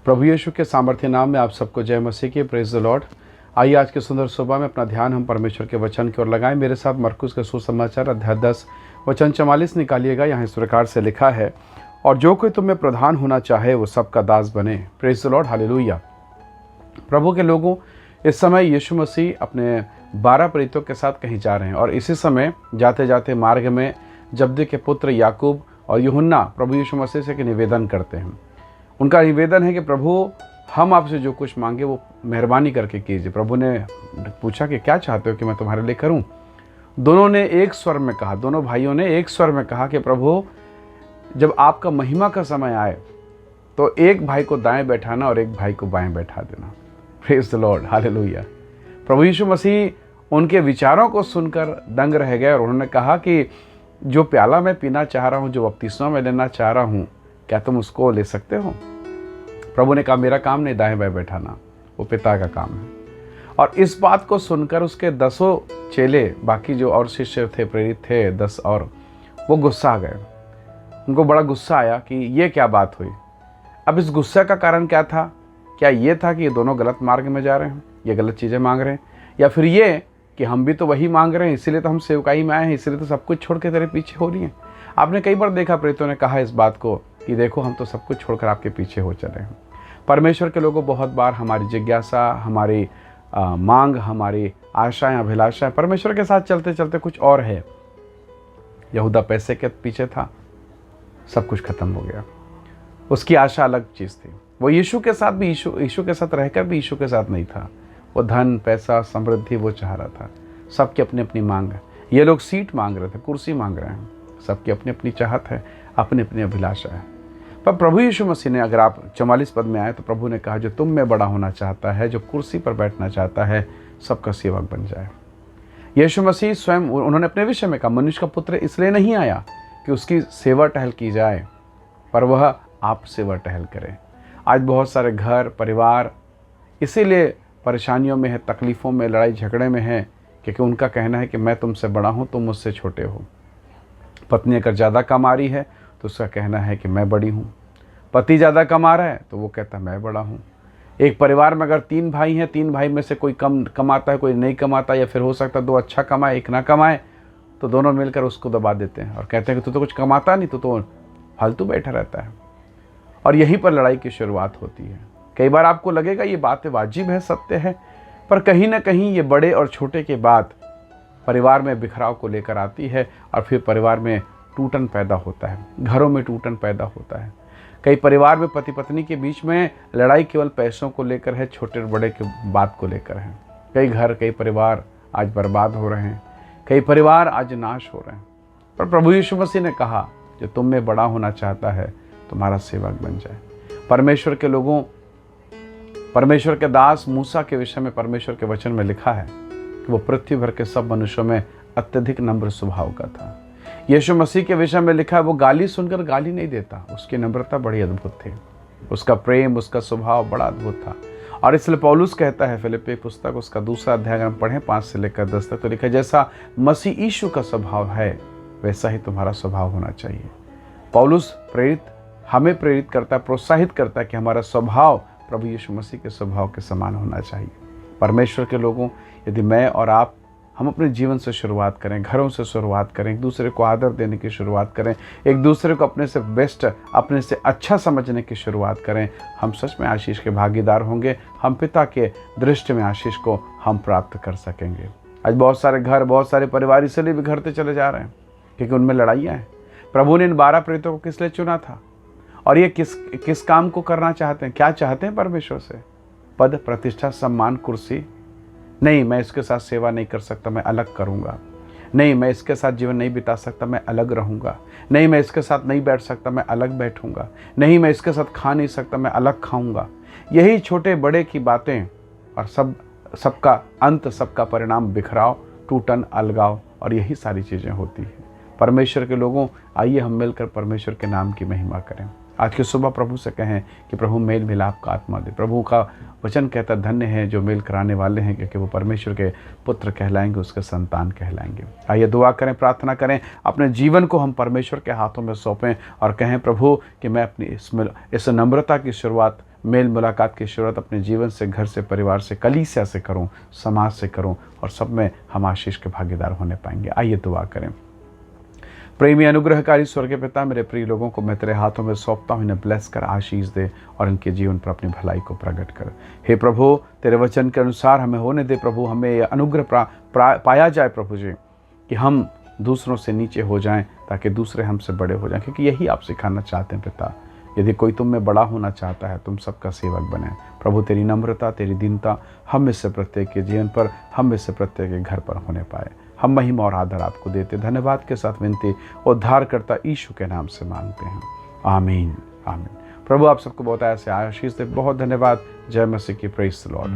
प्रभु यीशु के सामर्थ्य नाम में आप सबको जय मसीह की। Praise the Lord. आइए आज के सुंदर सुबह में अपना ध्यान हम परमेश्वर के वचन की ओर लगाएं। मेरे साथ मरकुस का सुसमाचार अध्याय 10 वचन 44 निकालिएगा। यहाँ इस प्रकार से लिखा है, और जो कोई तुम्हें प्रधान होना चाहे वो सबका दास बने। Praise the lord, hallelujah. प्रभु के लोगों, इस समय यीशु मसीह अपने 12 प्रेरितों के साथ कहीं जा रहे हैं, और इसी समय जाते जाते मार्ग में जब्दी के पुत्र याकूब और यूहन्ना प्रभु यीशु मसीह से निवेदन करते हैं। उनका निवेदन है कि प्रभु, हम आपसे जो कुछ मांगे वो मेहरबानी करके कीजिए। प्रभु ने पूछा कि क्या चाहते हो कि मैं तुम्हारे लिए करूं? दोनों ने एक स्वर में कहा, दोनों भाइयों ने एक स्वर में कहा कि प्रभु, जब आपका महिमा का समय आए तो एक भाई को दाएं बैठाना और एक भाई को बाएं बैठा देना। Praise the lord, hallelujah. प्रभु यीशु मसीह उनके विचारों को सुनकर दंग रह गए और उन्होंने कहा कि जो प्याला मैं पीना चाह रहा हूँ, जो बपतिस्मा मैं लेना चाह रहा हूँ, क्या तुम उसको ले सकते हो? प्रभु ने कहा, मेरा काम नहीं दाएं बाएं बैठाना, वो पिता का काम है। और इस बात को सुनकर उसके 10 चेले, बाकी जो और शिष्य थे, प्रेरित थे 10 और, वो गुस्सा आ गए। उनको बड़ा गुस्सा आया कि ये क्या बात हुई। अब इस गुस्से का कारण क्या था? क्या ये था कि ये दोनों गलत मार्ग में जा रहे हैं, ये गलत चीज़ें मांग रहे हैं, या फिर ये कि हम भी तो वही मांग रहे हैं, इसीलिए तो हम सेवकाई में आए हैं, इसीलिए तो सब कुछ छोड़ के तेरे पीछे हो रही हैं। आपने कई बार देखा प्रेरितों ने कहा इस बात को कि देखो, हम तो सब कुछ छोड़कर आपके पीछे हो चले हैं। परमेश्वर के लोगों, बहुत बार हमारी जिज्ञासा, हमारी मांग, हमारी आशाएं, अभिलाषाएं परमेश्वर के साथ चलते चलते कुछ और है। यहूदा पैसे के पीछे था, सब कुछ खत्म हो गया। उसकी आशा अलग चीज़ थी। वो यीशु के साथ भी, यीशु के साथ रहकर भी यीशु के साथ नहीं था। वो धन, पैसा, समृद्धि वो चाह रहा था। सबकी अपनी अपनी मांग है। ये लोग सीट मांग रहे थे, कुर्सी मांग रहे हैं। सबकी अपनी अपनी चाहत है, अपनी अपनी अभिलाषा है। पर प्रभु यीशु मसीह ने, अगर आप 44 पद में आए तो प्रभु ने कहा, जो तुम में बड़ा होना चाहता है, जो कुर्सी पर बैठना चाहता है, सबका सेवक बन जाए। यीशु मसीह स्वयं, उन्होंने अपने विषय में कहा, मनुष्य का पुत्र इसलिए नहीं आया कि उसकी सेवा टहल की जाए, पर वह आप सेवा टहल करे। आज बहुत सारे घर परिवार इसीलिए परेशानियों में है, तकलीफ़ों में, लड़ाई झगड़े में है, क्योंकि उनका कहना है कि मैं तुमसे बड़ा हूँ, तुम मुझसे छोटे हो। पत्नी अगर ज़्यादा कमा रही है तो उसका कहना है कि मैं बड़ी हूँ। पति ज़्यादा कमा रहा है तो वो कहता है मैं बड़ा हूँ। एक परिवार में अगर 3 भाई हैं, 3 भाई में से कोई कम कमाता है, कोई नहीं कमाता, या फिर हो सकता है 2 अच्छा कमाए, 1 ना कमाए, तो दोनों मिलकर उसको दबा देते हैं और कहते हैं कि तू तो कुछ कमाता नहीं, तू तो फालतू बैठा रहता है। और यहीं पर लड़ाई की शुरुआत होती है। कई बार आपको लगेगा ये बातें वाजिब है, सत्य है, पर कहीं ना कहीं ये बड़े और छोटे के बाद परिवार में बिखराव को लेकर आती है, और फिर परिवार में टूटन पैदा होता है, घरों में टूटन पैदा होता है। कई परिवार में पति पत्नी के बीच में लड़ाई केवल पैसों को लेकर है, छोटे और बड़े के बात को लेकर है। कई घर, कई परिवार आज बर्बाद हो रहे हैं, कई परिवार आज नाश हो रहे हैं। पर प्रभु यीशु मसीह ने कहा, जो तुम में बड़ा होना चाहता है, तुम्हारा सेवक बन जाए। परमेश्वर के लोगों, परमेश्वर के दास मूसा के विषय में परमेश्वर के वचन में लिखा है कि वो पृथ्वी भर के सब मनुष्यों में अत्यधिक नम्र स्वभाव का था। यीशु मसीह के विषय में लिखा है, वो गाली सुनकर गाली नहीं देता, उसकी नम्रता बड़ी अद्भुत थी, उसका प्रेम, उसका स्वभाव बड़ा अद्भुत था। और इसलिए पौलुस कहता है, फिलिप्पी पुस्तक उसका 2 अध्याय अगर हम पढ़ें 5 से लेकर 10 तक, तो लिखा है, जैसा मसीह यीशु का स्वभाव है वैसा ही तुम्हारा स्वभाव होना चाहिए। पौलुस प्रेरित हमें प्रेरित करता है, प्रोत्साहित करता है कि हमारा स्वभाव प्रभु यीशु मसीह के स्वभाव के समान होना चाहिए। परमेश्वर के लोगों, यदि मैं और आप, हम अपने जीवन से शुरुआत करें, घरों से शुरुआत करें, एक दूसरे को आदर देने की शुरुआत करें, एक दूसरे को अपने से बेस्ट, अपने से अच्छा समझने की शुरुआत करें, हम सच में आशीष के भागीदार होंगे। हम पिता के दृष्टि में आशीष को हम प्राप्त कर सकेंगे। आज बहुत सारे घर, बहुत सारे परिवार इसलिए बिखरते चले जा रहे हैं क्योंकि उनमें लड़ाइयाँ हैं। प्रभु ने इन 12 प्रेरितों को किस लिए चुना था, और ये किस काम को करना चाहते हैं? क्या चाहते हैं परमेश्वर से? पद, प्रतिष्ठा, सम्मान, कुर्सी? नहीं, मैं इसके साथ सेवा नहीं कर सकता, मैं अलग करूंगा। नहीं, मैं इसके साथ जीवन नहीं बिता सकता, मैं अलग रहूंगा। नहीं, मैं इसके साथ नहीं बैठ सकता, मैं अलग बैठूंगा। नहीं, मैं इसके साथ खा नहीं सकता, मैं अलग खाऊंगा। यही छोटे बड़े की बातें, और सबका अंत, सबका परिणाम बिखराव, टूटन, अलगाव, और यही सारी चीज़ें होती हैं। परमेश्वर के लोगों, आइए हम मिलकर परमेश्वर के नाम की महिमा करें। आज की सुबह प्रभु से कहें कि प्रभु मेल मिलाप का आत्मा दे। प्रभु का वचन कहता, धन्य है जो मेल कराने वाले हैं, क्योंकि वो परमेश्वर के पुत्र कहलाएंगे, उसके संतान कहलाएंगे। आइए दुआ करें, प्रार्थना करें, अपने जीवन को हम परमेश्वर के हाथों में सौंपें और कहें, प्रभु कि मैं अपनी इस नम्रता की शुरुआत मेल मुलाकात की शुरुआत अपने जीवन से, घर से, परिवार से, कलीसिया से करूं, समाज से करूं, और सब में हम आशीष के भागीदार होने पाएंगे। आइए दुआ करें। प्रेमी अनुग्रहकारी स्वर्गीय पिता, मेरे प्रिय लोगों को मैं तेरे हाथों में सौंपता हूँ। इन्हें ब्लेस कर, आशीष दे और इनके जीवन पर अपनी भलाई को प्रकट कर। हे प्रभु, तेरे वचन के अनुसार हमें होने दे प्रभु। हमें यह अनुग्रह पाया जाए प्रभु जी कि हम दूसरों से नीचे हो जाएं ताकि दूसरे हमसे बड़े हो जाएं, क्योंकि यही आप सिखाना चाहते हैं पिता। यदि कोई तुम में बड़ा होना चाहता है, तुम सबका सेवक बने। प्रभु, तेरी नम्रता, तेरी दीनता हम में से प्रत्येक के जीवन पर, हम में से प्रत्येक के घर पर होने पाए। हम महिमा और आदर आपको देते, धन्यवाद के साथ विनती उद्धारकर्ता यीशु के नाम से मांगते हैं, आमीन आमीन। प्रभु आप सबको बहुत ऐसे आशीष दे। बहुत धन्यवाद। जय मसीह की। Praise the Lord.